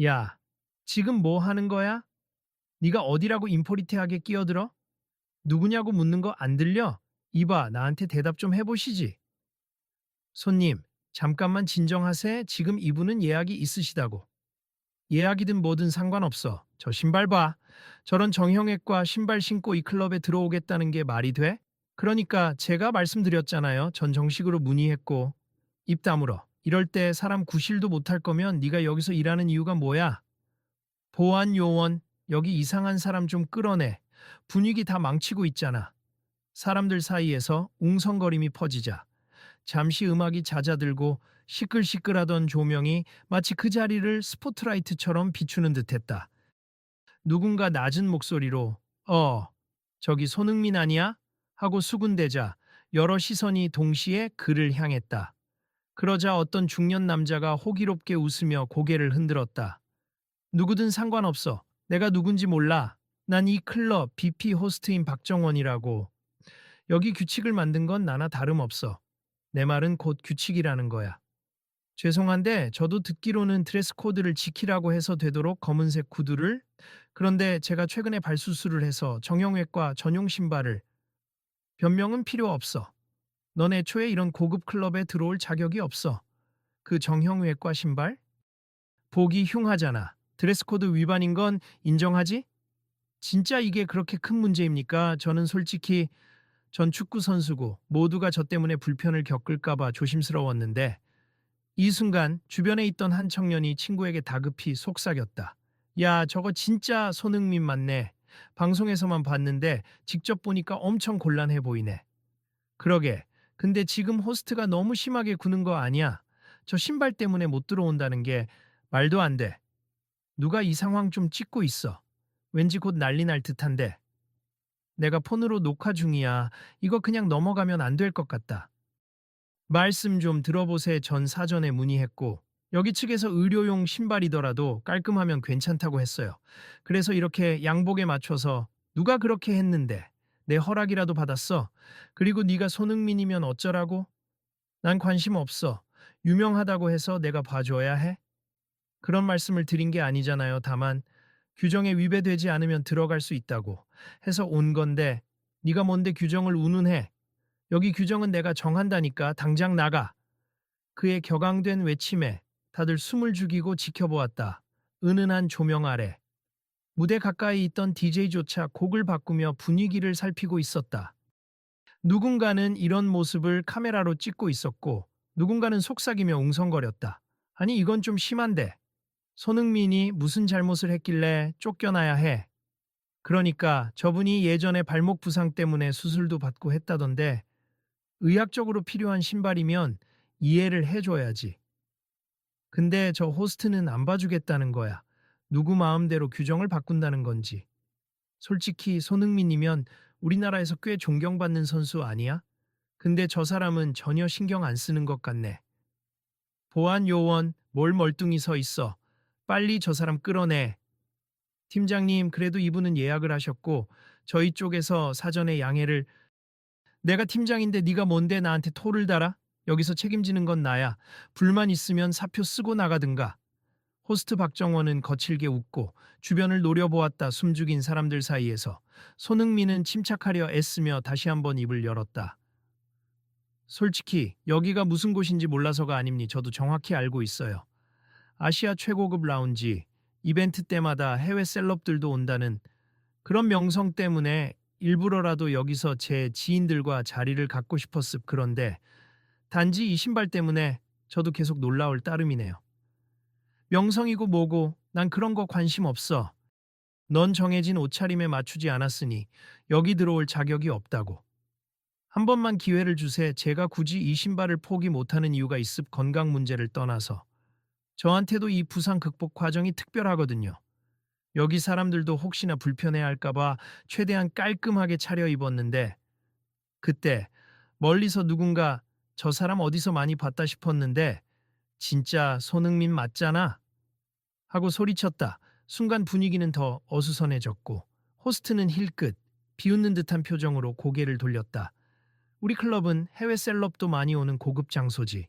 야, 지금 뭐 하는 거야? 네가 어디라고 인포리테하게 끼어들어? 누구냐고 묻는 거 안 들려? 이봐, 나한테 대답 좀 해보시지. 손님, 잠깐만 진정하세. 지금 이분은 예약이 있으시다고. 예약이든 뭐든 상관없어. 저 신발 봐. 저런 정형외과 신발 신고 이 클럽에 들어오겠다는 게 말이 돼? 그러니까 제가 말씀드렸잖아요. 전 정식으로 문의했고. 입 다물어. 이럴 때 사람 구실도 못할 거면 네가 여기서 일하는 이유가 뭐야? 보안 요원, 여기 이상한 사람 좀 끌어내. 분위기 다 망치고 있잖아. 사람들 사이에서 웅성거림이 퍼지자 잠시 음악이 잦아들고 시끌시끌하던 조명이 마치 그 자리를 스포트라이트처럼 비추는 듯했다. 누군가 낮은 목소리로 저기 손흥민 아니야? 하고 수군대자 여러 시선이 동시에 그를 향했다. 그러자 어떤 중년 남자가 호기롭게 웃으며 고개를 흔들었다. 누구든 상관없어. 내가 누군지 몰라. 난 이 클럽 BP 호스트인 박정원이라고. 여기 규칙을 만든 건 나나 다름없어. 내 말은 곧 규칙이라는 거야. 죄송한데 저도 듣기로는 드레스 코드를 지키라고 해서 되도록 검은색 구두를 그런데 제가 최근에 발수술을 해서 정형외과 전용 신발을 변명은 필요 없어. 넌 애초에 이런 고급 클럽에 들어올 자격이 없어. 그 정형외과 신발? 보기 흉하잖아. 드레스 코드 위반인 건 인정하지? 진짜 이게 그렇게 큰 문제입니까? 저는 솔직히 전 축구 선수고 모두가 저 때문에 불편을 겪을까봐 조심스러웠는데 이 순간 주변에 있던 한 청년이 친구에게 다급히 속삭였다. 야, 저거 진짜 손흥민 맞네. 방송에서만 봤는데 직접 보니까 엄청 곤란해 보이네. 그러게. 근데 지금 호스트가 너무 심하게 구는 거 아니야? 저 신발 때문에 못 들어온다는 게 말도 안 돼. 누가 이 상황 좀 찍고 있어. 왠지 곧 난리 날 듯한데. 내가 폰으로 녹화 중이야. 이거 그냥 넘어가면 안 될 것 같다. 말씀 좀 들어보세 전 사전에 문의했고 여기 측에서 의료용 신발이더라도 깔끔하면 괜찮다고 했어요. 그래서 이렇게 양복에 맞춰서 누가 그렇게 했는데 내 허락이라도 받았어. 그리고 네가 손흥민이면 어쩌라고? 난 관심 없어. 유명하다고 해서 내가 봐줘야 해? 그런 말씀을 드린 게 아니잖아요. 다만 규정에 위배되지 않으면 들어갈 수 있다고 해서 온 건데 네가 뭔데 규정을 운운해. 여기 규정은 내가 정한다니까 당장 나가. 그의 격앙된 외침에 다들 숨을 죽이고 지켜보았다. 은은한 조명 아래 무대 가까이 있던 DJ조차 곡을 바꾸며 분위기를 살피고 있었다. 누군가는 이런 모습을 카메라로 찍고 있었고 누군가는 속삭이며 웅성거렸다. 아니 이건 좀 심한데. 손흥민이 무슨 잘못을 했길래 쫓겨나야 해. 그러니까 저분이 예전에 발목 부상 때문에 수술도 받고 했다던데 의학적으로 필요한 신발이면 이해를 해줘야지. 근데 저 호스트는 안 봐주겠다는 거야. 누구 마음대로 규정을 바꾼다는 건지. 솔직히 손흥민이면 우리나라에서 꽤 존경받는 선수 아니야? 근데 저 사람은 전혀 신경 안 쓰는 것 같네. 보안 요원, 뭘 멀뚱히 서 있어. 빨리 저 사람 끌어내. 팀장님, 그래도 이분은 예약을 하셨고 저희 쪽에서 사전에 양해를 내가 팀장인데 네가 뭔데 나한테 토를 달아? 여기서 책임지는 건 나야. 불만 있으면 사표 쓰고 나가든가. 호스트 박정원은 거칠게 웃고 주변을 노려보았다. 숨죽인 사람들 사이에서. 손흥민은 침착하려 애쓰며 다시 한번 입을 열었다. 솔직히 여기가 무슨 곳인지 몰라서가 아닙니. 저도 정확히 알고 있어요. 아시아 최고급 라운지, 이벤트 때마다 해외 셀럽들도 온다는 그런 명성 때문에 일부러라도 여기서 제 지인들과 자리를 갖고 싶었습. 그런데 단지 이 신발 때문에 저도 계속 놀라울 따름이네요. 명성이고 뭐고 난 그런 거 관심 없어. 넌 정해진 옷차림에 맞추지 않았으니 여기 들어올 자격이 없다고. 한 번만 기회를 주세. 제가 굳이 이 신발을 포기 못하는 이유가 있습. 건강 문제를 떠나서. 저한테도 이 부상 극복 과정이 특별하거든요. 여기 사람들도 혹시나 불편해할까봐 최대한 깔끔하게 차려입었는데 그때 멀리서 누군가 저 사람 어디서 많이 봤다 싶었는데 진짜 손흥민 맞잖아 하고 소리쳤다. 순간 분위기는 더 어수선해졌고 호스트는 힐끗 비웃는 듯한 표정으로 고개를 돌렸다. 우리 클럽은 해외 셀럽도 많이 오는 고급 장소지.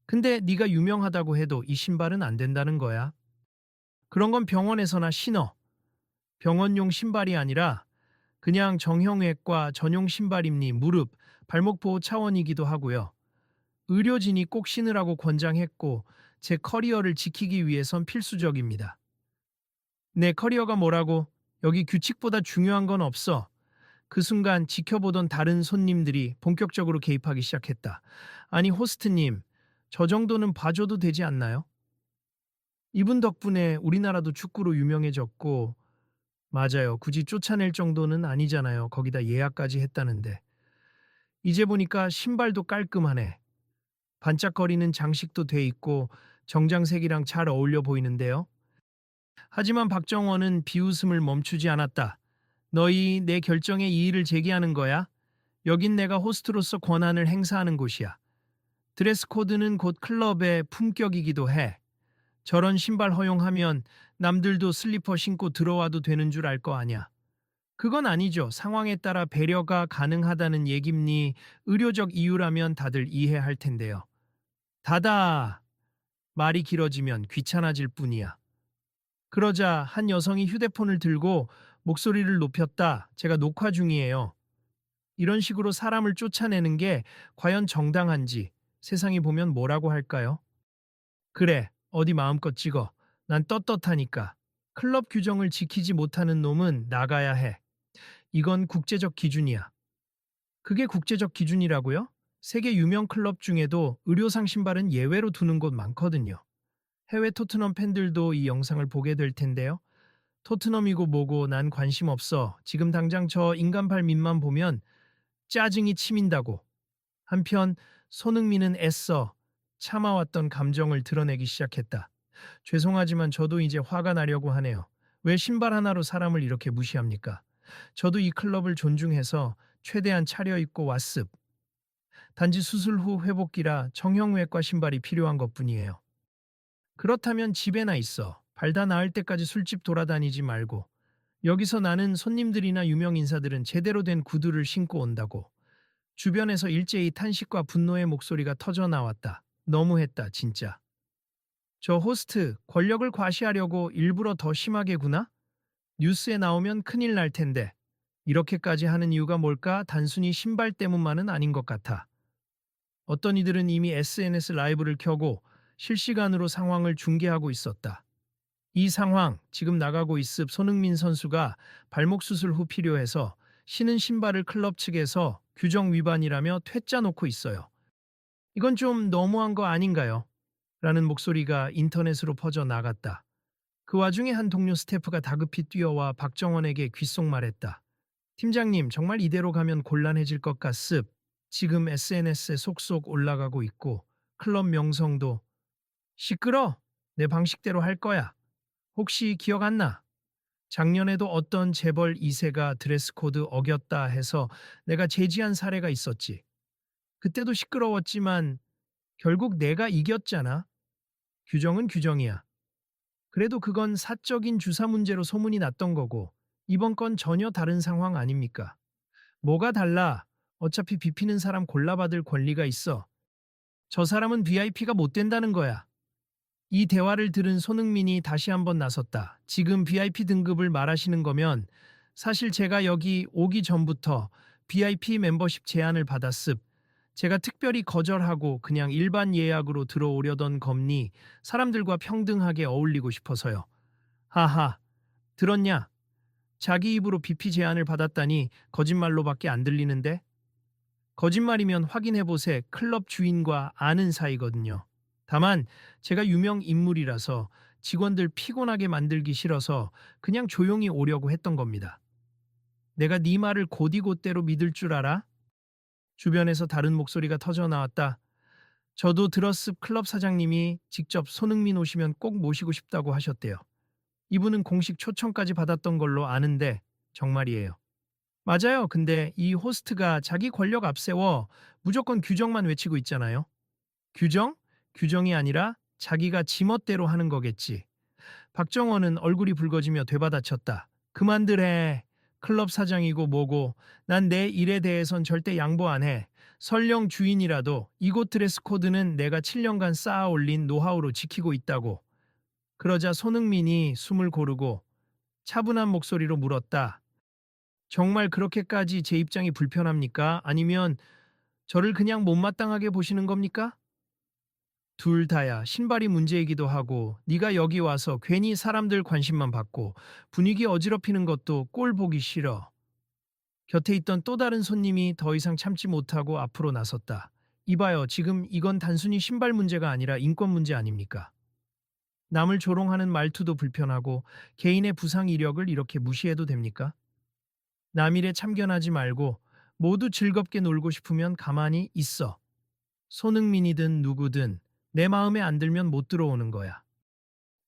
근데 네가 유명하다고 해도 이 신발은 안 된다는 거야. 그런 건 병원에서나 신어. 병원용 신발이 아니라 그냥 정형외과 전용 신발입니 무릎, 발목 보호 차원이기도 하고요. 의료진이 꼭 신으라고 권장했고 제 커리어를 지키기 위해선 필수적입니다. 내 커리어가 뭐라고? 여기 규칙보다 중요한 건 없어. 그 순간 지켜보던 다른 손님들이 본격적으로 개입하기 시작했다. 아니, 호스트님, 저 정도는 봐줘도 되지 않나요? 이분 덕분에 우리나라도 축구로 유명해졌고, 맞아요. 굳이 쫓아낼 정도는 아니잖아요. 거기다 예약까지 했다는데. 이제 보니까 신발도 깔끔하네. 반짝거리는 장식도 돼 있고, 정장색이랑 잘 어울려 보이는데요. 하지만 박정원은 비웃음을 멈추지 않았다. 너희 내 결정에 이의를 제기하는 거야? 여긴 내가 호스트로서 권한을 행사하는 곳이야. 드레스 코드는 곧 클럽의 품격이기도 해. 저런 신발 허용하면 남들도 슬리퍼 신고 들어와도 되는 줄 알 거 아냐. 그건 아니죠. 상황에 따라 배려가 가능하다는 얘깁니. 의료적 이유라면 다들 이해할 텐데요. 다다. 말이 길어지면 귀찮아질 뿐이야. 그러자 한 여성이 휴대폰을 들고 목소리를 높였다. 제가 녹화 중이에요. 이런 식으로 사람을 쫓아내는 게 과연 정당한지 세상이 보면 뭐라고 할까요? 그래, 어디 마음껏 찍어. 난 떳떳하니까. 클럽 규정을 지키지 못하는 놈은 나가야 해. 이건 국제적 기준이야. 그게 국제적 기준이라고요? 세계 유명 클럽 중에도 의료상 신발은 예외로 두는 곳 많거든요. 해외 토트넘 팬들도 이 영상을 보게 될 텐데요. 토트넘이고 뭐고 난 관심 없어. 지금 당장 저 인간발 밑만 보면 짜증이 치민다고. 한편 손흥민은 애써 참아왔던 감정을 드러내기 시작했다. 죄송하지만 저도 이제 화가 나려고 하네요. 왜 신발 하나로 사람을 이렇게 무시합니까? 저도 이 클럽을 존중해서 최대한 차려입고 왔습. 단지 수술 후 회복기라 정형외과 신발이 필요한 것뿐이에요. 그렇다면 집에나 있어. 발 다 나을 때까지 술집 돌아다니지 말고. 여기서 나는 손님들이나 유명 인사들은 제대로 된 구두를 신고 온다고. 주변에서 일제히 탄식과 분노의 목소리가 터져 나왔다. 너무했다, 진짜. 저 호스트, 권력을 과시하려고 일부러 더 심하게 구나? 뉴스에 나오면 큰일 날 텐데. 이렇게까지 하는 이유가 뭘까? 단순히 신발 때문만은 아닌 것 같아. 어떤 이들은 이미 SNS 라이브를 켜고 실시간으로 상황을 중계하고 있었다. 이 상황, 지금 나가고 있습. 손흥민 선수가 발목 수술 후 필요해서 신은 신발을 클럽 측에서 규정 위반이라며 퇴짜 놓고 있어요. 이건 좀 너무한 거 아닌가요? 라는 목소리가 인터넷으로 퍼져 나갔다. 그 와중에 한 동료 스태프가 다급히 뛰어와 박정원에게 귓속말했다. 팀장님, 정말 이대로 가면 곤란해질 것 같습. 지금 SNS에 속속 올라가고 있고 클럽 명성도 시끄러. 내 방식대로 할 거야. 혹시 기억 안 나? 작년에도 어떤 재벌 2세가 드레스 코드 어겼다 해서 내가 제지한 사례가 있었지. 그때도 시끄러웠지만 결국 내가 이겼잖아. 규정은 규정이야. 그래도 그건 사적인 주사 문제로 소문이 났던 거고 이번 건 전혀 다른 상황 아닙니까? 뭐가 달라? 어차피 비피는 사람 골라받을 권리가 있어. 저 사람은 VIP가 못 된다는 거야. 이 대화를 들은 손흥민이 다시 한번 나섰다. 지금 VIP 등급을 말하시는 거면 사실 제가 여기 오기 전부터 VIP 멤버십 제안을 받았습. 제가 특별히 거절하고 그냥 일반 예약으로 들어오려던 겁니 사람들과 평등하게 어울리고 싶어서요. 하하, 들었냐? 자기 입으로 BP 제안을 받았다니 거짓말로밖에 안 들리는데? 거짓말이면 확인해보세. 클럽 주인과 아는 사이거든요. 다만 제가 유명 인물이라서 직원들 피곤하게 만들기 싫어서 그냥 조용히 오려고 했던 겁니다. 내가 네 말을 곧이곧대로 믿을 줄 알아? 주변에서 다른 목소리가 터져 나왔다. 저도 들었습. 클럽 사장님이 직접 손흥민 오시면 꼭 모시고 싶다고 하셨대요. 이분은 공식 초청까지 받았던 걸로 아는데 정말이에요. 맞아요. 근데 이 호스트가 자기 권력 앞세워 무조건 규정만 외치고 있잖아요. 규정? 규정이 아니라 자기가 지멋대로 하는 거겠지. 박정원은 얼굴이 붉어지며 되받아쳤다. 그만들 해. 클럽 사장이고 뭐고 난 내 일에 대해선 절대 양보 안 해. 설령 주인이라도 이곳 드레스 코드는 내가 7년간 쌓아 올린 노하우로 지키고 있다고. 그러자 손흥민이 숨을 고르고 차분한 목소리로 물었다. 정말 그렇게까지 제 입장이 불편합니까? 아니면 저를 그냥 못마땅하게 보시는 겁니까? 둘 다야. 신발이 문제이기도 하고 네가 여기 와서 괜히 사람들 관심만 받고 분위기 어지럽히는 것도 꼴 보기 싫어. 곁에 있던 또 다른 손님이 더 이상 참지 못하고 앞으로 나섰다. 이봐요. 지금 이건 단순히 신발 문제가 아니라 인권 문제 아닙니까? 남을 조롱하는 말투도 불편하고 개인의 부상 이력을 이렇게 무시해도 됩니까? 남일에 참견하지 말고 모두 즐겁게 놀고 싶으면 가만히 있어. 손흥민이든 누구든 내 마음에 안 들면 못 들어오는 거야.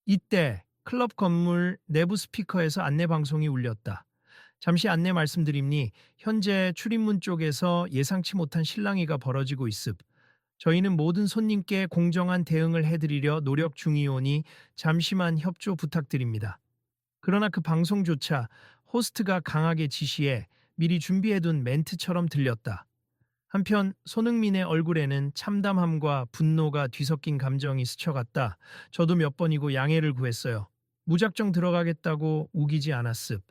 이때 클럽 건물 내부 스피커에서 안내 방송이 울렸다. 잠시 안내 말씀드립니 현재 출입문 쪽에서 예상치 못한 실랑이가 벌어지고 있습. 저희는 모든 손님께 공정한 대응을 해드리려 노력 중이오니 잠시만 협조 부탁드립니다. 그러나 그 방송조차 호스트가 강하게 지시해 미리 준비해둔 멘트처럼 들렸다. 한편 손흥민의 얼굴에는 참담함과 분노가 뒤섞인 감정이 스쳐갔다. 저도 몇 번이고 양해를 구했어요. 무작정 들어가겠다고 우기지 않았습.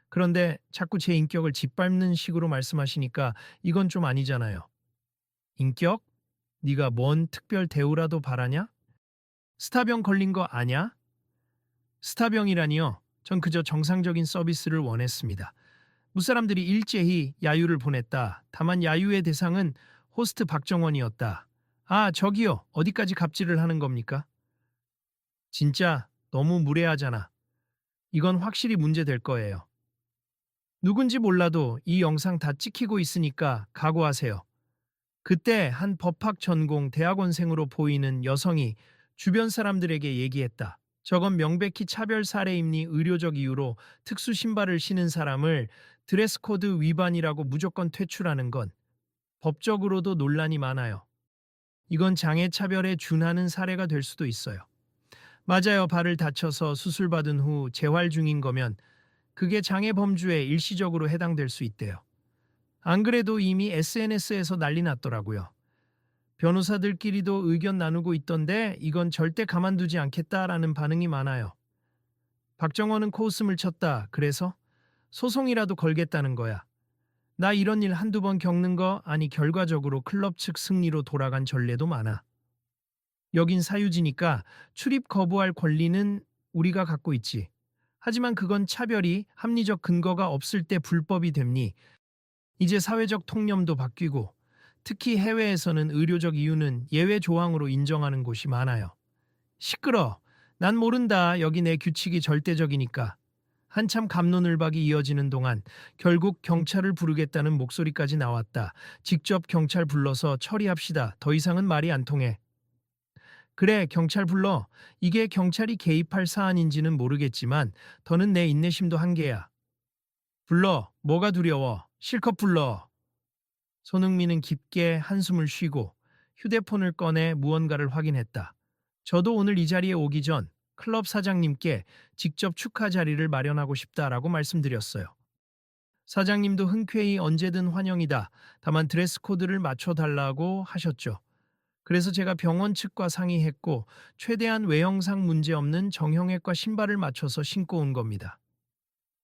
그런데 자꾸 제 인격을 짓밟는 식으로 말씀하시니까 이건 좀 아니잖아요. 인격? 네가 뭔 특별 대우라도 바라냐? 스타병 걸린 거 아냐? 스타병이라니요. 전 그저 정상적인 서비스를 원했습니다. 무사람들이 일제히 야유를 보냈다. 다만 야유의 대상은 호스트 박정원이었다. 아, 저기요. 어디까지 갑질을 하는 겁니까? 진짜 너무 무례하잖아. 이건 확실히 문제될 거예요. 누군지 몰라도 이 영상 다 찍히고 있으니까 각오하세요. 그때 한 법학 전공 대학원생으로 보이는 여성이 주변 사람들에게 얘기했다. 저건 명백히 차별 사례임니 의료적 이유로 특수 신발을 신은 사람을 드레스 코드 위반이라고 무조건 퇴출하는 건 법적으로도 논란이 많아요. 이건 장애 차별에 준하는 사례가 될 수도 있어요. 맞아요. 발을 다쳐서 수술받은 후 재활 중인 거면 그게 장애 범주에 일시적으로 해당될 수 있대요. 안 그래도 이미 SNS에서 난리 났더라고요. 변호사들끼리도 의견 나누고 있던데 이건 절대 가만두지 않겠다라는 반응이 많아요. 박정원은 코웃음을 쳤다. 그래서 소송이라도 걸겠다는 거야. 나 이런 일 한두 번 겪는 거 아니 결과적으로 클럽 측 승리로 돌아간 전례도 많아. 여긴 사유지니까 출입 거부할 권리는 우리가 갖고 있지. 하지만 그건 차별이 합리적 근거가 없을 때 불법이 됩니. 이제 사회적 통념도 바뀌고 특히 해외에서는 의료적 이유는 예외 조항으로 인정하는 곳이 많아요. 시끄러. 난 모른다. 여기 내 규칙이 절대적이니까. 한참 갑론을박이 이어지는 동안 결국 경찰을 부르겠다는 목소리까지 나왔다. 직접 경찰 불러서 처리합시다. 더 이상은 말이 안 통해. 그래, 경찰 불러. 이게 경찰이 개입할 사안인지는 모르겠지만 더는 내 인내심도 한계야. 불러. 뭐가 두려워. 실컷 불러. 손흥민은 깊게 한숨을 쉬고 휴대폰을 꺼내 무언가를 확인했다. 저도 오늘 이 자리에 오기 전 클럽 사장님께 직접 축하 자리를 마련하고 싶다라고 말씀드렸어요. 사장님도 흔쾌히 언제든 환영이다. 다만 드레스 코드를 맞춰달라고 하셨죠. 그래서 제가 병원 측과 상의했고 최대한 외형상 문제없는 정형외과 신발을 맞춰서 신고 온 겁니다.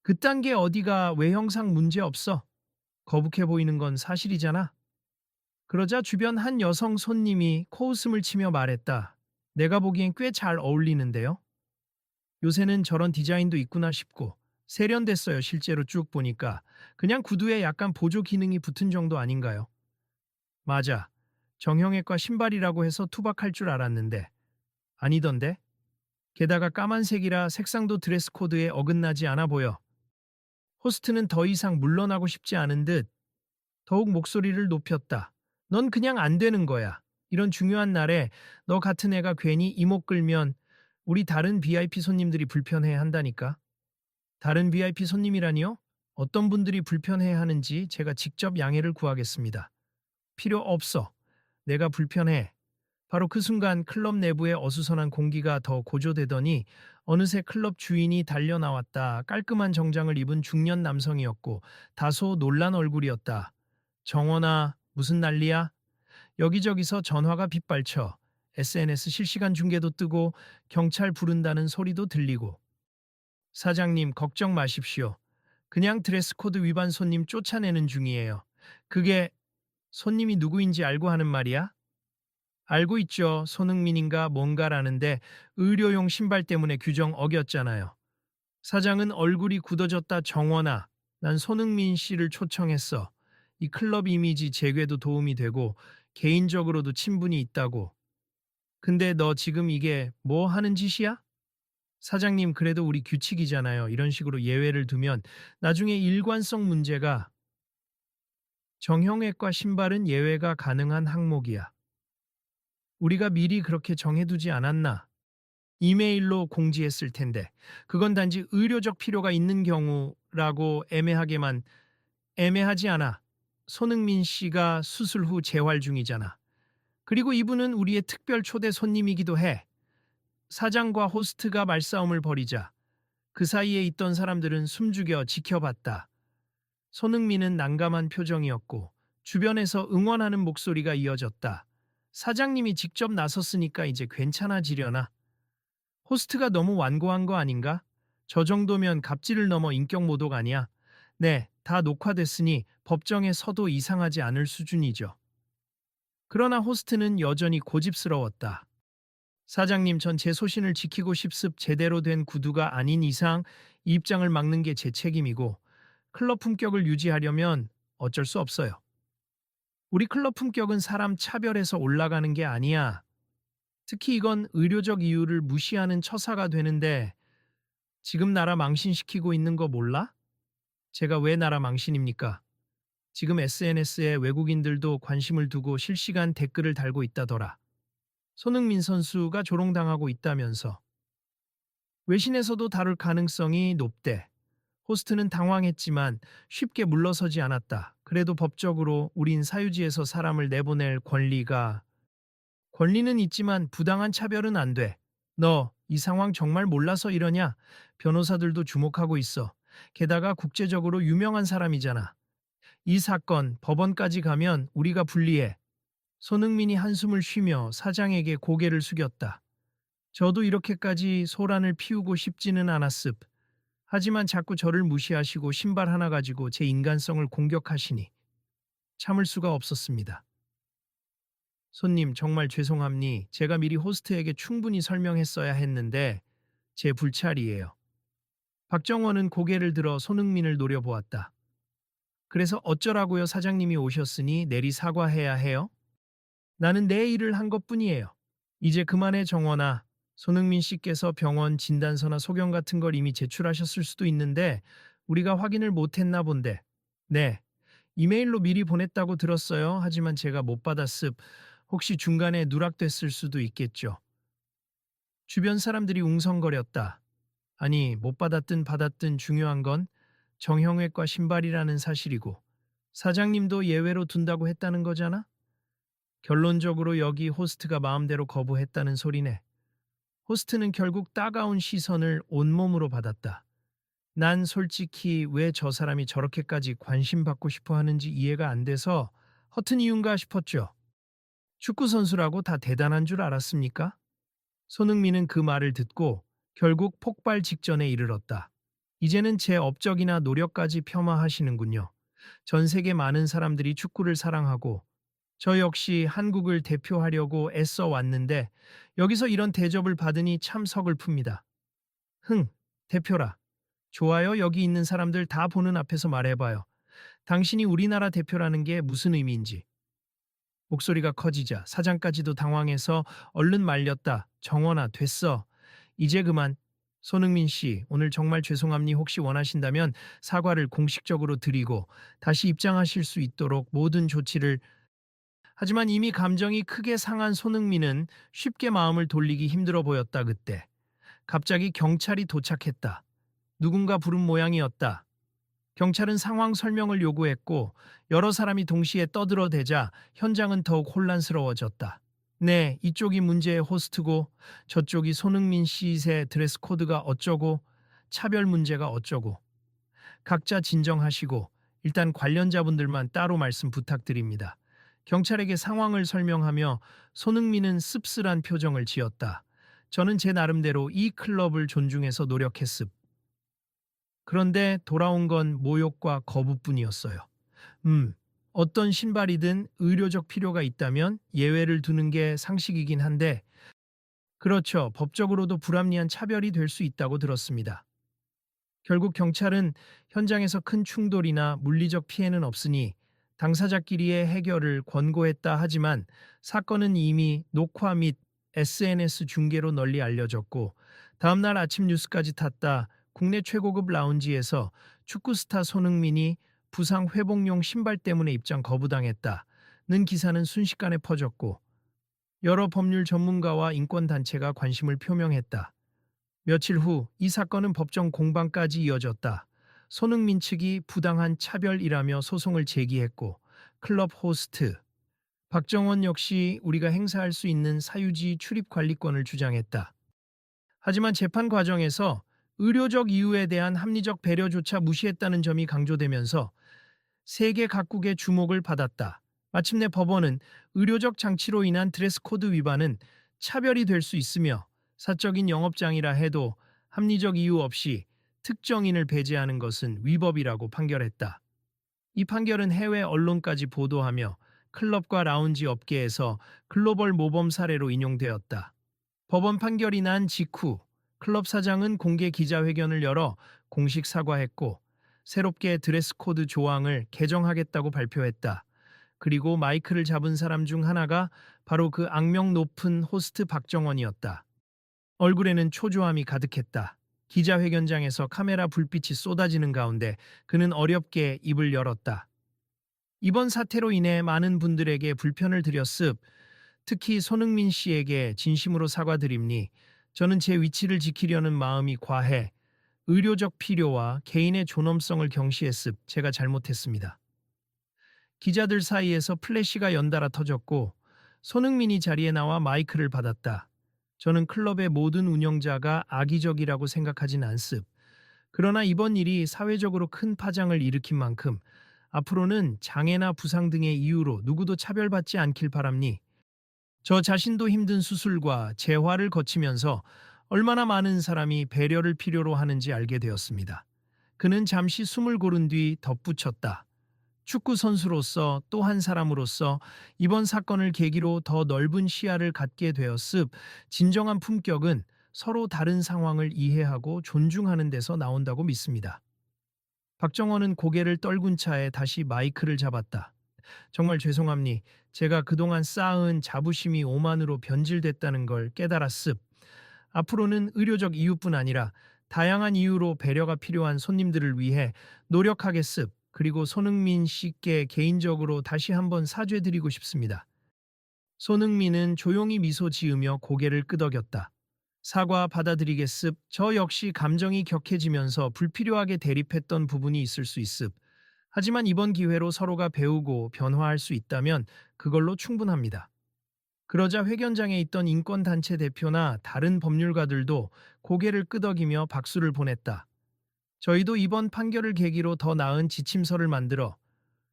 그딴 게 어디가 외형상 문제 없어. 거북해 보이는 건 사실이잖아. 그러자 주변 한 여성 손님이 코웃음을 치며 말했다. 내가 보기엔 꽤 잘 어울리는데요. 요새는 저런 디자인도 있구나 싶고 세련됐어요. 실제로 쭉 보니까 그냥 구두에 약간 보조 기능이 붙은 정도 아닌가요? 맞아. 정형외과 신발이라고 해서 투박할 줄 알았는데 아니던데? 게다가 까만색이라 색상도 드레스 코드에 어긋나지 않아 보여. 호스트는 더 이상 물러나고 싶지 않은 듯 더욱 목소리를 높였다. 넌 그냥 안 되는 거야. 이런 중요한 날에 너 같은 애가 괜히 이목 끌면 우리 다른 VIP 손님들이 불편해 한다니까. 다른 VIP 손님이라니요? 어떤 분들이 불편해 하는지 제가 직접 양해를 구하겠습니다. 필요 없어. 내가 불편해. 바로 그 순간 클럽 내부의 어수선한 공기가 더 고조되더니 어느새 클럽 주인이 달려 나왔다. 깔끔한 정장을 입은 중년 남성이었고 다소 놀란 얼굴이었다. 정원아, 무슨 난리야? 여기저기서 전화가 빗발쳐. SNS 실시간 중계도 뜨고 경찰 부른다는 소리도 들리고. 사장님, 걱정 마십시오. 그냥 드레스 코드 위반 손님 쫓아내는 중이에요. 그게 손님이 누구인지 알고 하는 말이야? 알고 있죠. 손흥민인가 뭔가라는데 의료용 신발 때문에 규정 어겼잖아요. 사장은 얼굴이 굳어졌다. 정원아, 난 손흥민 씨를 초청했어. 이 클럽 이미지 재괴도 도움이 되고 개인적으로도 친분이 있다고. 근데 너 지금 이게 뭐 하는 짓이야? 사장님, 그래도 우리 규칙이잖아요. 이런 식으로 예외를 두면 나중에 일관성 문제가. 정형외과 신발은 예외가 가능한 항목이야. 우리가 미리 그렇게 정해두지 않았나? 이메일로 공지했을 텐데 그건 단지 의료적 필요가 있는 경우라고 애매하지 않아. 손흥민 씨가 수술 후 재활 중이잖아. 그리고 이분은 우리의 특별 초대 손님이기도 해. 사장과 호스트가 말싸움을 벌이자 그 사이에 있던 사람들은 숨죽여 지켜봤다. 손흥민은 난감한 표정이었고 주변에서 응원하는 목소리가 이어졌다. 사장님이 직접 나섰으니까 이제 괜찮아지려나? 호스트가 너무 완고한 거 아닌가? 저 정도면 갑질을 넘어 인격 모독 아니야? 네, 다 녹화됐으니 법정에 서도 이상하지 않을 수준이죠. 그러나 호스트는 여전히 고집스러웠다. 사장님, 전 제 소신을 지키고 싶습. 제대로 된 구두가 아닌 이상 이 입장을 막는 게 제 책임이고 클럽 품격을 유지하려면 어쩔 수 없어요. 우리 클럽 품격은 사람 차별해서 올라가는 게 아니야. 특히 이건 의료적 이유를 무시하는 처사가 되는데 지금 나라 망신시키고 있는 거 몰라? 제가 왜 나라 망신입니까? 지금 SNS에 외국인들도 관심을 두고 실시간 댓글을 달고 있다더라. 손흥민 선수가 조롱당하고 있다면서. 외신에서도 다룰 가능성이 높대. 호스트는 당황했지만 쉽게 물러서지 않았다. 그래도 법적으로 우린 사유지에서 사람을 내보낼 권리는 있지만 부당한 차별은 안 돼. 너 이 상황 정말 몰라서 이러냐? 변호사들도 주목하고 있어. 게다가 국제적으로 유명한 사람이잖아. 이 사건 법원까지 가면 우리가 불리해. 손흥민이 한숨을 쉬며 사장에게 고개를 숙였다. 저도 이렇게까지 소란을 피우고 싶지는 않았습. 하지만 자꾸 저를 무시하시고 신발 하나 가지고 제 인간성을 공격하시니 참을 수가 없었습니다. 손님, 정말 죄송합니. 제가 미리 호스트에게 충분히 설명했어야 했는데 제 불찰이에요. 박정원은 고개를 들어 손흥민을 노려보았다. 그래서 어쩌라고요? 사장님이 오셨으니 내리 사과해야 해요? 나는 내 일을 한 것뿐이에요. 이제 그만해, 정원아. 손흥민 씨께서 병원 진단서나 소견 같은 걸 이미 제출하셨을 수도 있는데 우리가 확인을 못했나 본데. 네, 이메일로 미리 보냈다고 들었어요. 하지만 제가 못 받았습. 혹시 중간에 누락됐을 수도 있겠죠. 주변 사람들이 웅성거렸다. 아니, 못 받았든 받았든 중요한 건 정형외과 신발이라는 사실이고 사장님도 예외로 둔다고 했다는 거잖아? 결론적으로 여기 호스트가 마음대로 거부했다는 소리네. 호스트는 결국 따가운 시선을 온몸으로 받았다. 난 솔직히 왜 저 사람이 저렇게까지 관심받고 싶어 하는지 이해가 안 돼서 허튼 이유인가 싶었죠. 축구 선수라고 다 대단한 줄 알았습니까? 손흥민은 그 말을 듣고 결국 폭발 직전에 이르렀다. 이제는 제 업적이나 노력까지 폄하하시는군요. 전 세계 많은 사람들이 축구를 사랑하고 저 역시 한국을 대표하려고 애써 왔는데 여기서 이런 대접을 받으니 참 서글픕니다. 흥, 대표라. 좋아요. 여기 있는 사람들 다 보는 앞에서 말해봐요. 당신이 우리나라 대표라는 게 무슨 의미인지. 목소리가 커지자 사장까지도 당황해서 얼른 말렸다. 정원아, 됐어. 이제 그만. 손흥민 씨, 오늘 정말 죄송합니. 혹시 원하신다면 사과를 공식적으로 드리고 다시 입장하실 수 있도록 모든 조치를. 하지만 이미 감정이 크게 상한 손흥민은 쉽게 마음을 돌리기 힘들어 보였다. 그때 갑자기 경찰이 도착했다. 누군가 부른 모양이었다. 경찰은 상황 설명을 요구했고 여러 사람이 동시에 떠들어대자 현장은 더욱 혼란스러워졌다. 네, 이쪽이 문제의 호스트고 저쪽이 손흥민 씨의 드레스 코드가 어쩌고 차별 문제가 어쩌고. 각자 진정하시고 일단 관련자분들만 따로 말씀 부탁드립니다. 경찰에게 상황을 설명하며 손흥민은 씁쓸한 표정을 지었다. 저는 제 나름대로 이 클럽을 존중해서 노력했습. 그런데 돌아온 건 모욕과 거부뿐이었어요. 음, 어떤 신발이든 의료적 필요가 있다면 예외를 두는 게 상식이긴 한데, 그렇죠. 법적으로도 불합리한 차별이 될 수 있다고 들었습니다. 결국 경찰은 현장에서 큰 충돌이나 물리적 피해는 없으니 당사자끼리의 해결을 권고했다 하지만 사건은 이미 녹화 및 SNS 중계로 널리 알려졌고 다음날 아침 뉴스까지 탔다. 국내 최고급 라운지에서 축구 스타 손흥민이 부상 회복용 신발 때문에 입장 거부당했다는 기사는 순식간에 퍼졌고 여러 법률 전문가와 인권단체가 관심을 표명했다. 며칠 후 이 사건은 법정 공방까지 이어졌다. 손흥민 측이 부당한 차별이라며 소송을 제기했고 클럽 호스트 박정원 역시 우리가 행사할 수 있는 사유지 출입 관리권을 주장했다. 하지만 재판 과정에서 의료적 이유에 대한 합리적 배려조차 무시했다는 점이 강조되면서 세계 각국의 주목을 받았다. 마침내 법원은 의료적 장치로 인한 드레스 코드 위반은 차별이 될 수 있으며 사적인 영업장이라 해도 합리적 이유 없이 특정인을 배제하는 것은 위법이라고 판결했다. 이 판결은 해외 언론까지 보도하며 클럽과 라운지 업계에서 글로벌 모범 사례로 인용되었다. 법원 판결이 난 직후 클럽 사장은 공개 기자회견을 열어 공식 사과했고 새롭게 드레스 코드 조항을 개정하겠다고 발표했다. 그리고 마이크를 잡은 사람 중 하나가 바로 그 악명 높은 호스트 박정원이었다. 얼굴에는 초조함이 가득했다. 기자회견장에서 카메라 불빛이 쏟아지는 가운데 그는 어렵게 입을 열었다. 이번 사태로 인해 많은 분들에게 불편을 드렸습. 특히 손흥민 씨에게 진심으로 사과드립니. 저는 제 위치를 지키려는 마음이 과해 의료적 필요와 개인의 존엄성을 경시했습. 제가 잘못했습니다. 기자들 사이에서 플래시가 연달아 터졌고 손흥민이 자리에 나와 마이크를 받았다. 저는 클럽의 모든 운영자가 악의적이라고 생각하진 않습. 그러나 이번 일이 사회적으로 큰 파장을 일으킨 만큼 앞으로는 장애나 부상 등의 이유로 누구도 차별받지 않길 바랍니. 저 자신도 힘든 수술과 재활을 거치면서 얼마나 많은 사람이 배려를 필요로 하는지 알게 되었습니다. 그는 잠시 숨을 고른 뒤 덧붙였다. 축구 선수로서 또 한 사람으로서 이번 사건을 계기로 더 넓은 시야를 갖게 되었습. 진정한 품격은 서로 다른 상황을 이해하고 존중하는 데서 나온다고 믿습니다. 박정원은 고개를 떨군 차에 다시 마이크를 잡았다. 정말 죄송합니. 제가 그동안 쌓은 자부심이 오만으로 변질됐다는 걸 깨달았습. 앞으로는 의료적 이유뿐 아니라 다양한 이유로 배려가 필요한 손님들을 위해 노력하겠습. 그리고 손흥민 씨께 개인적으로 다시 한번 사죄드리고 싶습니다. 손흥민은 조용히 미소 지으며 고개를 끄덕였다. 사과 받아들이겠습. 저 역시 감정이 격해지면서 불필요하게 대립했던 부분이 있을 수 있습. 하지만 이번 기회로 서로가 배우고 변화할 수 있다면 그걸로 충분합니다. 그러자 회견장에 있던 인권단체 대표나 다른 법률가들도 고개를 끄덕이며 박수를 보냈다. 저희도 이번 판결을 계기로 더 나은 지침서를 만들어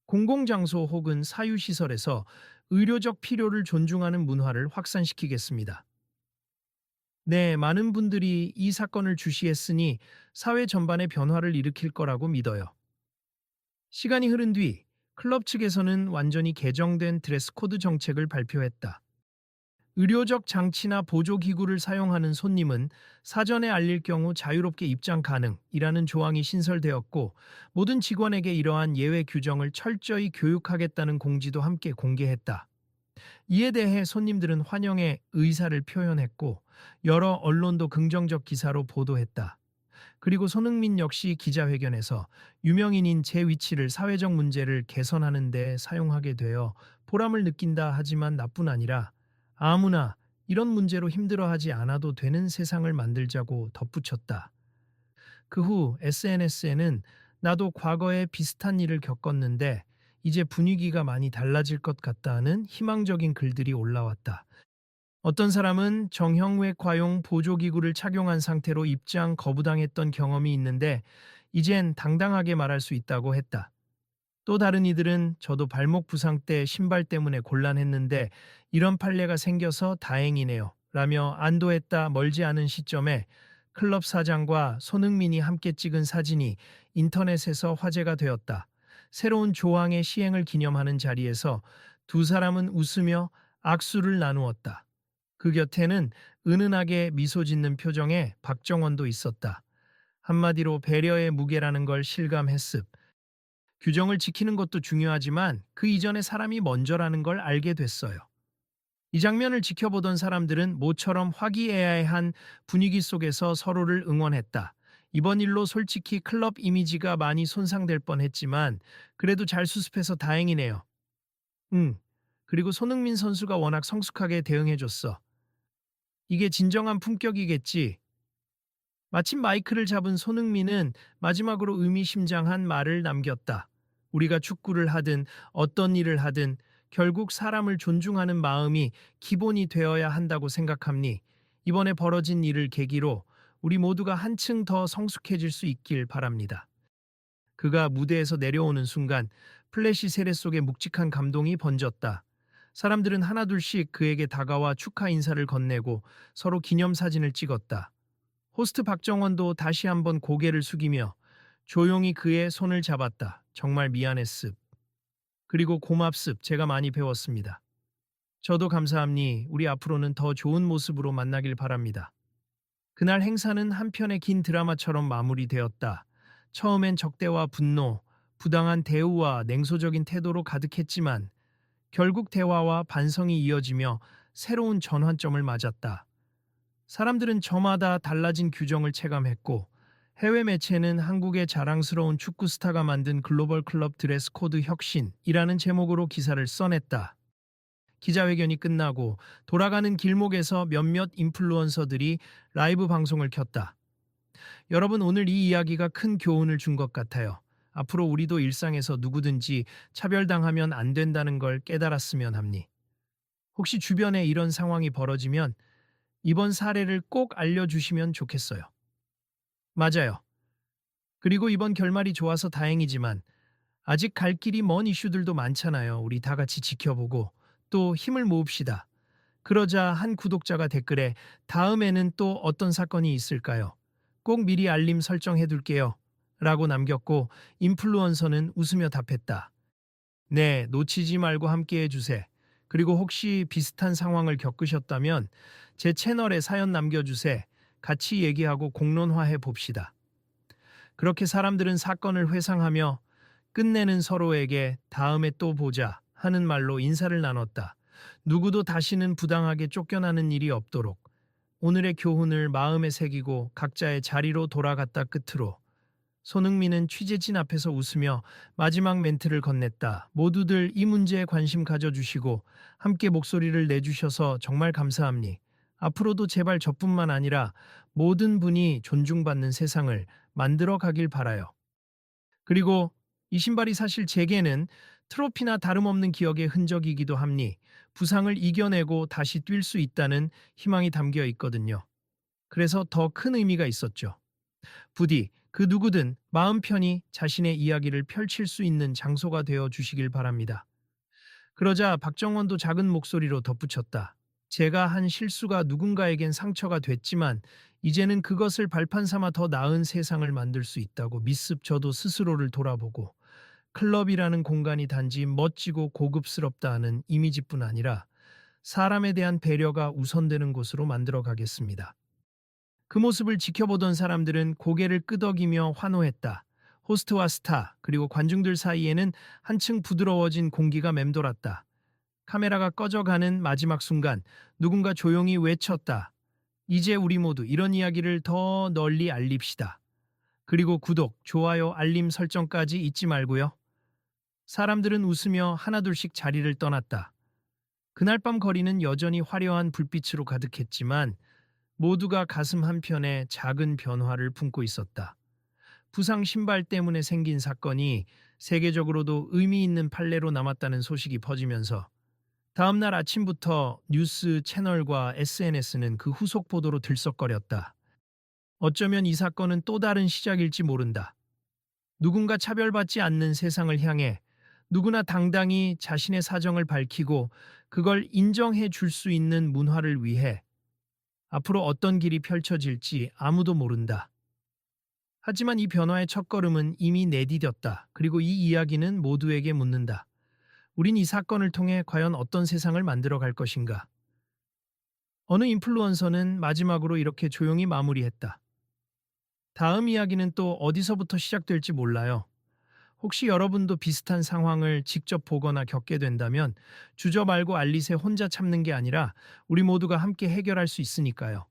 공공장소 혹은 사유시설에서 의료적 필요를 존중하는 문화를 확산시키겠습니다. 네, 많은 분들이 이 사건을 주시했으니 사회 전반의 변화를 일으킬 거라고 믿어요. 시간이 흐른 뒤 클럽 측에서는 완전히 개정된 드레스 코드 정책을 발표했다. 의료적 장치나 보조기구를 사용하는 손님은 사전에 알릴 경우 자유롭게 입장 가능이라는 조항이 신설되었고 모든 직원에게 이러한 예외 규정을 철저히 교육하겠다는 공지도 함께 공개했다. 이에 대해 손님들은 환영의 의사를 표현했고 여러 언론도 긍정적 기사로 보도했다. 그리고 손흥민 역시 기자회견에서 유명인인 제 위치를 사회적 문제를 개선하는 데 사용하게 되어 보람을 느낀다 하지만 나뿐 아니라 아무나 이런 문제로 힘들어하지 않아도 되는 세상을 만들자고 덧붙였다. 그 후 SNS에는 나도 과거에 비슷한 일을 겪었는데 이제 분위기가 많이 달라질 것 같다는 희망적인 글들이 올라왔다. 어떤 사람은 정형외 과용 보조기구를 착용한 상태로 입장 거부당했던 경험이 있는데 이젠 당당하게 말할 수 있다고 했다. 또 다른 이들은 저도 발목 부상 때 신발 때문에 곤란했는데 이런 판례가 생겨서 다행이네요. 라며 안도했다. 멀지 않은 시점에 클럽 사장과 손흥민이 함께 찍은 사진이 인터넷에서 화제가 되었다. 새로운 조항의 시행을 기념하는 자리에서 두 사람은 웃으며 악수를 나누었다. 그 곁에는 은은하게 미소 짓는 표정의 박정원도 있었다. 한마디로 배려의 무게라는 걸 실감했습. 규정을 지키는 것도 중요하지만 그 이전에 사람이 먼저라는 걸 알게 됐어요. 이 장면을 지켜보던 사람들은 모처럼 화기애애한 분위기 속에서 서로를 응원했다. 이번 일로 솔직히 클럽 이미지가 많이 손상될 뻔했지만 그래도 잘 수습해서 다행이네요. 응. 그리고 손흥민 선수가 워낙 성숙하게 대응해줬어. 이게 진정한 품격이겠지. 마침 마이크를 잡은 손흥민은 마지막으로 의미심장한 말을 남겼다. 우리가 축구를 하든 어떤 일을 하든 결국 사람을 존중하는 마음이 기본이 되어야 한다고 생각합니. 이번에 벌어진 일을 계기로 우리 모두가 한층 더 성숙해질 수 있길 바랍니다. 그가 무대에서 내려오는 순간 플래시 세례 속에 묵직한 감동이 번졌다. 사람들은 하나둘씩 그에게 다가와 축하 인사를 건네고 서로 기념사진을 찍었다. 호스트 박정원도 다시 한번 고개를 숙이며 조용히 그의 손을 잡았다. 정말 미안했습. 그리고 고맙습. 제가 많이 배웠습니다. 저도 감사합니. 우리 앞으로는 더 좋은 모습으로 만나길 바랍니다. 그날 행사는 한편의 긴 드라마처럼 마무리되었다. 처음엔 적대와 분노, 부당한 대우와 냉소적인 태도로 가득했지만 결국 대화와 반성이 이어지며 새로운 전환점을 맞았다. 사람들은 저마다 달라진 규정을 체감했고 해외 매체는 한국의 자랑스러운 축구 스타가 만든 글로벌 클럽 드레스 코드 혁신이라는 제목으로 기사를 써냈다. 기자회견이 끝나고 돌아가는 길목에서 몇몇 인플루언서들이 라이브 방송을 켰다. 여러분, 오늘 이 이야기가 큰 교훈을 준 것 같아요. 앞으로 우리도 일상에서 누구든지 차별당하면 안 된다는 걸 깨달았으면 합니. 혹시 주변에 이런 상황이 벌어지면 이번 사례를 꼭 알려주시면 좋겠어요. 맞아요. 그리고 이번 결말이 좋아서 다행이지만 아직 갈 길이 먼 이슈들도 많잖아요. 우리 다 같이 지켜보고 또 힘을 모읍시다. 그러자 한 구독자가 댓글에 다음에는 또 어떤 사건이 있을까요? 꼭 미리 알림 설정해 둘게요. 라고 남겼고 인플루언서는 웃으며 답했다. 네, 놓치지 말고 함께 해주세요. 그리고 혹시 비슷한 상황을 겪으셨다면 제 채널에 사연 남겨주세요. 같이 얘기하고 공론화해 봅시다. 그렇게 사람들은 사건을 회상하며 끝내는 서로에게 다음에 또 보자 하는 말로 인사를 나눴다. 누구도 다시는 부당하게 쫓겨나는 일이 없도록 오늘의 교훈을 마음에 새기고 각자의 자리로 돌아갔다. 끝으로 손흥민은 취재진 앞에서 웃으며 마지막 멘트를 건넸다. 모두들 이 문제에 관심 가져주시고 함께 목소리를 내주셔서 정말 감사합니. 앞으로도 제발 저뿐만 아니라 모든 분이 존중받는 세상을 만들어 가길 바라요. 그리고 이 신발이 사실 제게는 트로피나 다름없는 기억의 흔적이기도 합니. 부상을 이겨내고 다시 뛸 수 있다는 희망이 담겨 있거든요. 그래서 더 큰 의미가 있었죠. 부디 그 누구든 마음 편히 자신의 이야기를 펼칠 수 있는 장소가 되어 주시길 바랍니다. 그러자 박정원도 작은 목소리로 덧붙였다. 제가 한 실수가 누군가에겐 상처가 됐지만 이제는 그것을 발판 삼아 더 나은 세상을 만들 수 있다고 믿습. 저도 스스로를 돌아보고 클럽이라는 공간이 단지 멋지고 고급스럽다 하는 이미지뿐 아니라 사람에 대한 배려가 우선되는 곳으로 만들어 가겠습니다. 그 모습을 지켜보던 사람들은 고개를 끄덕이며 환호했다. 호스트와 스타, 그리고 관중들 사이에는 한층 부드러워진 공기가 맴돌았다. 카메라가 꺼져가는 마지막 순간 누군가 조용히 외쳤다. 이제 우리 모두 이런 이야기를 더 널리 알립시다. 그리고 구독, 좋아요, 알림 설정까지 잊지 말고요. 사람들은 웃으며 하나둘씩 자리를 떠났다. 그날 밤 거리는 여전히 화려한 불빛으로 가득했지만 모두가 가슴 한편에 작은 변화를 품고 있었다. 부상 신발 때문에 생긴 사건이 세계적으로도 의미 있는 판례로 남았다는 소식이 퍼지면서 다음날 아침부터 뉴스 채널과 SNS는 그 후속 보도로 들썩거렸다. 어쩌면 이 사건은 또 다른 시작일지 모른다. 누군가 차별받지 않는 세상을 향해 누구나 당당히 자신의 사정을 밝히고 그걸 인정해 줄 수 있는 문화를 위해 앞으로 어떤 길이 펼쳐질지 아무도 모른다. 하지만 이 변화의 첫걸음은 이미 내디뎠다. 그리고 이 이야기는 모두에게 묻는다. 우린 이 사건을 통해 과연 어떤 세상을 만들어 갈 것인가? 어느 인플루언서는 마지막으로 이렇게 조용히 마무리했다. 다음 이야기는 또 어디서부터 시작될지 몰라요. 혹시 여러분도 비슷한 상황을 직접 보거나 겪게 된다면 주저 말고 알리세 혼자 참는 게 아니라 우리 모두가 함께 해결할 수 있으니까요.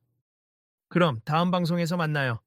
그럼 다음 방송에서 만나요.